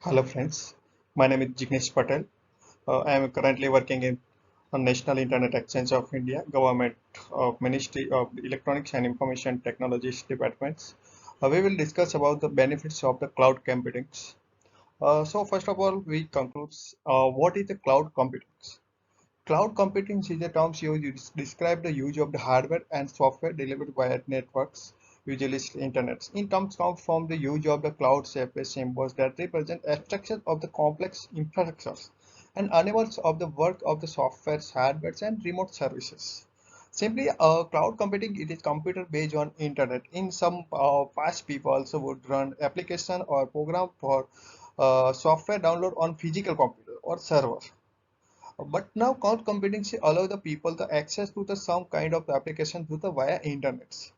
Hello friends, my name is Jignesh Patel. I am currently working in a National Internet Exchange of India, Government of Ministry of Electronics and Information Technologies departments. We will discuss about the benefits of the cloud computing. So first of all, we conclude what is the cloud computing? Cloud computing is a term used to describe the use of the hardware and software delivered via networks, usually internet. In terms come from the use of the cloud surface symbols that represent abstractions of the complex infrastructures and enables of the work of the software, hardware, and remote services. Simply, cloud computing it is computer based on internet. In some past, people also would run application or program for software download on physical computer or server. But now cloud computing allow the people the access to the some kind of application through the via internet.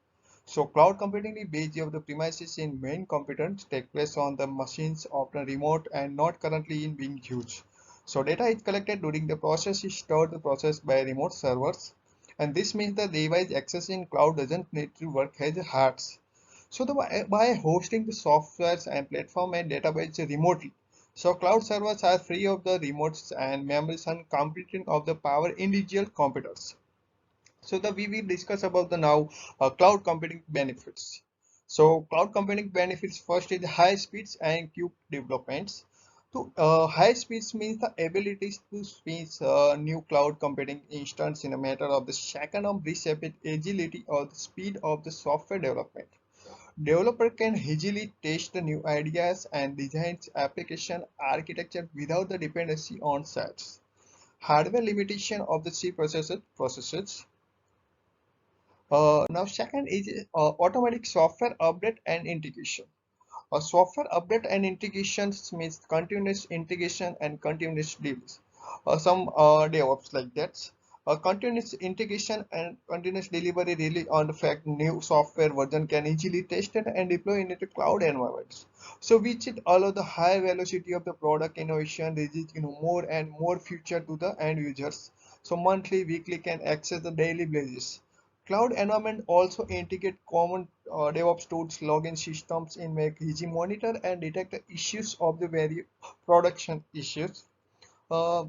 So cloud computing is based of the premises in main computers take place on the machines often remote and not currently in being used. So data is collected during the process is stored the process by remote servers, and this means the device accessing cloud doesn't need to work as a hearts. So by hosting the softwares and platform and database remotely, so cloud servers are free of the remotes and memories and computing of the power individual computers. So we will discuss about the now cloud computing benefits. So cloud computing benefits first is high speeds and quick developments. So high speeds means the ability to speed new cloud computing instance in a matter of the second of this agility or the speed of the software development. Developer can easily test the new ideas and design application architecture without the dependency on sets. Hardware limitation of the C processors. Now second is automatic software update and integration. A software update and integrations means continuous integration and continuous release. Some DevOps like that. Continuous integration and continuous delivery really on the fact new software version can easily tested and deploy into cloud environments. So which it allow the high velocity of the product innovation, release more and more feature to the end users. So monthly, weekly can access the daily basis. Cloud environment also integrate common DevOps tools, login systems in make easy monitor and detect the issues of the very production issues. Uh,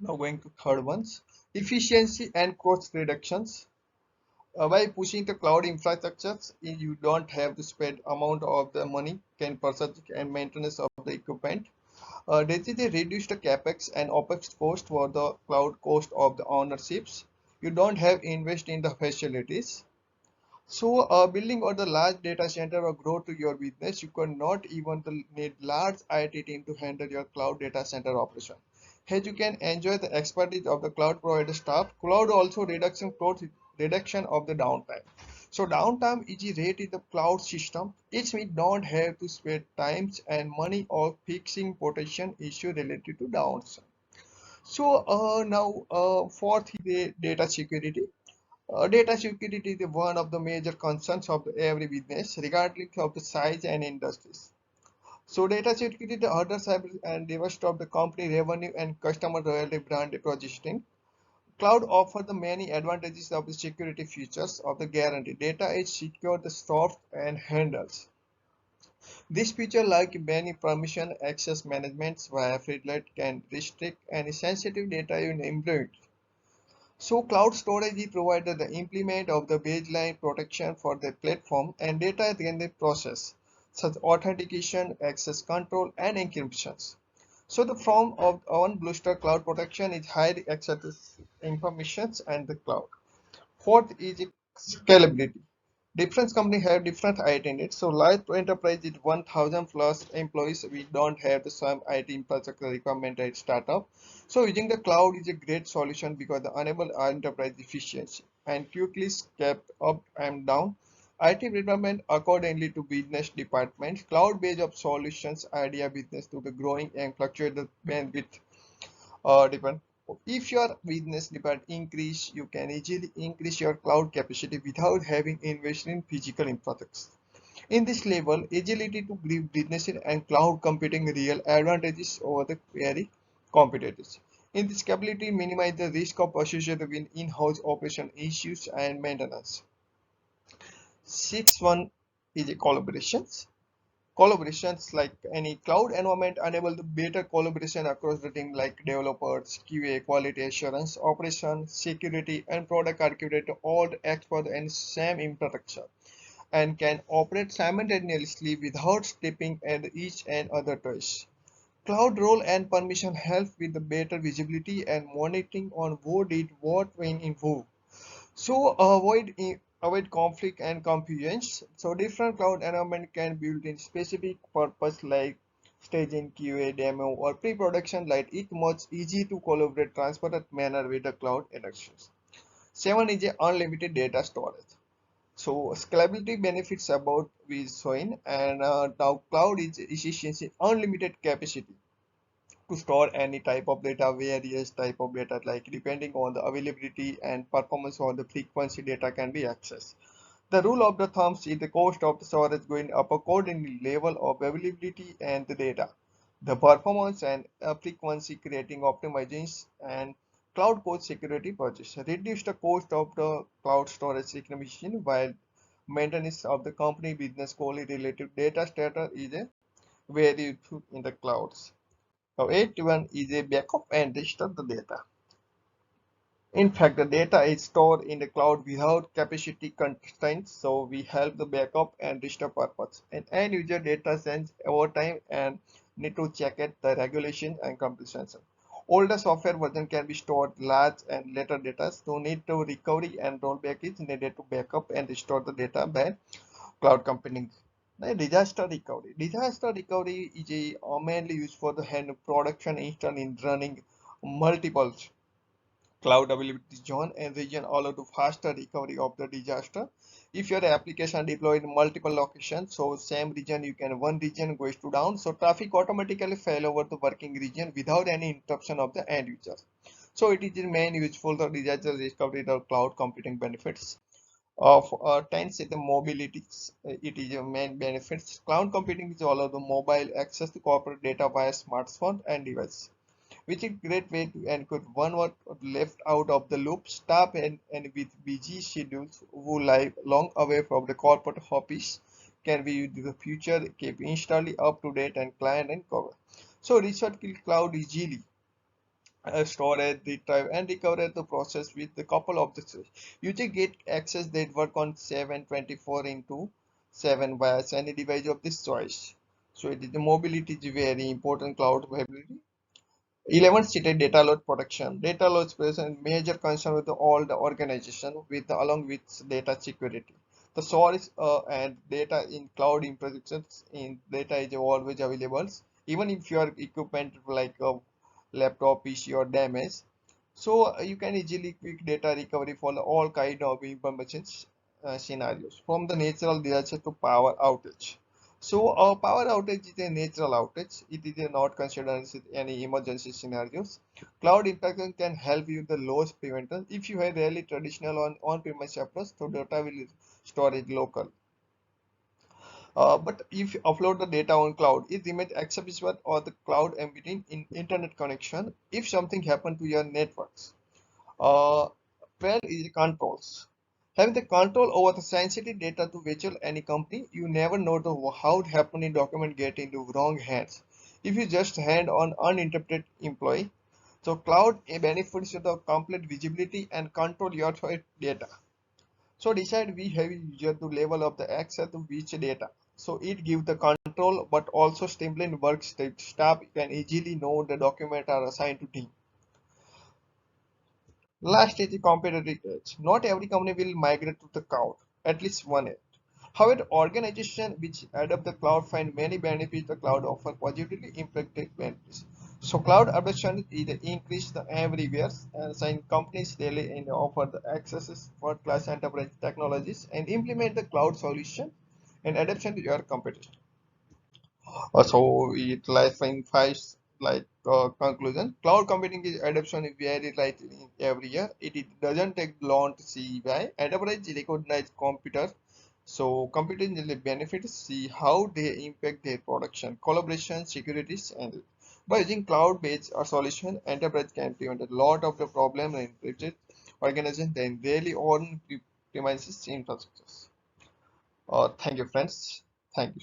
Now going to third ones, efficiency and cost reductions. By pushing the cloud infrastructures, you don't have to spend amount of the money can purchase and maintenance of the equipment. This is a reduced capex and opex cost for the cloud cost of the ownerships. You don't have invest in the facilities. So, building or the large data center or grow to your business, you cannot even need large IT team to handle your cloud data center operation. Here you can enjoy the expertise of the cloud provider staff. Cloud also reduction of the downtime. So downtime is a rate in the cloud system. It means don't have to spend times and money or fixing protection issue related to downtime. So now fourth is the data security. Data security is one of the major concerns of every business, regardless of the size and industries. So data security, the other cyber and the rest of the company revenue and customer loyalty brand positioning. Cloud offers the many advantages of the security features of the guarantee. Data is secure, the stored and handles. This feature, like many permission access management via Freelet, can restrict any sensitive data in employee. So cloud storage provided the implement of the baseline protection for the platform and data in the process, such authentication, access control, and encryptions. So the form of one Bluster cloud protection is high access informations and the cloud. Fourth is scalability. Different companies have different IT needs. So large enterprise is 1,000 plus employees. We don't have the same IT infrastructure requirement at startup. So using the cloud is a great solution because the enable enterprise efficiency and quickly scale up and down. IT development accordingly to business departments. Cloud-based of solutions idea business to the growing and fluctuate the bandwidth depend. If your business demand increase, you can easily increase your cloud capacity without having invested in physical infrastructure. In this level, agility to give businesses and cloud computing real advantages over the very competitors. In this capability, minimize the risk of associated with in-house operation issues and maintenance. Sixth one is a collaborations. Collaborations like any cloud environment enable the better collaboration across the team like developers, QA, quality assurance, operations, security, and product architect all act for the same infrastructure and can operate simultaneously without stepping at each and other twice. Cloud role and permission help with the better visibility and monitoring on who did what when in who. So avoid conflict and confusion. So different cloud environment can build in specific purpose like staging, QA, demo, or pre-production. Like it much easy to collaborate transparent manner with the cloud elections. 7 is a unlimited data storage. So scalability benefits about with showing and now cloud is efficiency unlimited capacity to store any type of data, various type of data, like depending on the availability and performance or the frequency data can be accessed. The rule of the thumb is the cost of the storage going up according to level of availability and the data. The performance and frequency creating optimizations and cloud code security purchase. Reduce the cost of the cloud storage significantly while maintenance of the company business goal related data status is a very useful in the clouds. Now, 81 is a backup and restore the data. In fact, the data is stored in the cloud without capacity constraints, so we help the backup and restore purpose. And end user data sends over time and need to check it the regulation and compliance. Older software version can be stored large and later data, so need to recovery and rollback is needed to backup and restore the data by cloud computing. Now, disaster recovery. Disaster recovery is mainly used for the hand production install in running multiple cloud availability zone and region allow to faster recovery of the disaster. If your application deployed in multiple locations, so same region you can one region goes to down, so traffic automatically fail over the working region without any interruption of the end user. So it is the main useful the disaster recovery the cloud computing benefits of 10 say the mobility. It is a main benefits. Cloud computing is all of the mobile access to corporate data via smartphone and device, which is great way to encode one word left out of the loop. Staff and with busy schedules who live long away from the corporate office can be used in the future, keep instantly up to date and client and cover. So research kill cloud easily storage, retrieve, and recover the process with a couple of the steps. You just get access that work on 724 into 7 via any device of this choice. So it is the mobility is very important cloud availability. 11 stated data load protection. Data load is a major concern with all the organization with along with data security. The source and data in cloud infrastructures in data is always available. Even if your equipment like a laptop, PC or damaged, so you can easily quick data recovery for all kind of information scenarios from the natural disaster to power outage. So a power outage is a natural outage. It is not considered as any emergency scenarios. Cloud infrastructure can help you the loss prevention. If you have really traditional on-premise approach, so data will store it local. But if you upload the data on cloud, it remains accessible or the cloud embedding in internet connection if something happened to your networks. Uh, well, is controls. Having the control over the sensitive data to virtual any company, you never know how it happened in document get into wrong hands. If you just hand on uninterpreted employee, so cloud benefits you the complete visibility and control your data. So decide we have user to level up the access to which data. So it gives the control but also streamline work state. Staff can easily know the document are assigned to team. Last is the competitive edge. Not every company will migrate to the cloud, at least one edge. However, organizations which adopt the cloud find many benefits the cloud offer positively impacted benefits. So cloud adoption is increased everywhere and some companies daily and offer the accesses for class enterprise technologies and implement the cloud solution and adoption to your competition. So it lies in five like conclusion. Cloud computing is adoption is very likely every year. It doesn't take long to see why. Enterprise recognize computers. So computing is the benefits, see how they impact their production, collaboration, securities, and by using cloud-based solution, enterprise can prevent a lot of the problem and protect organization than really on premises infrastructures. Thank you, friends. Thank you.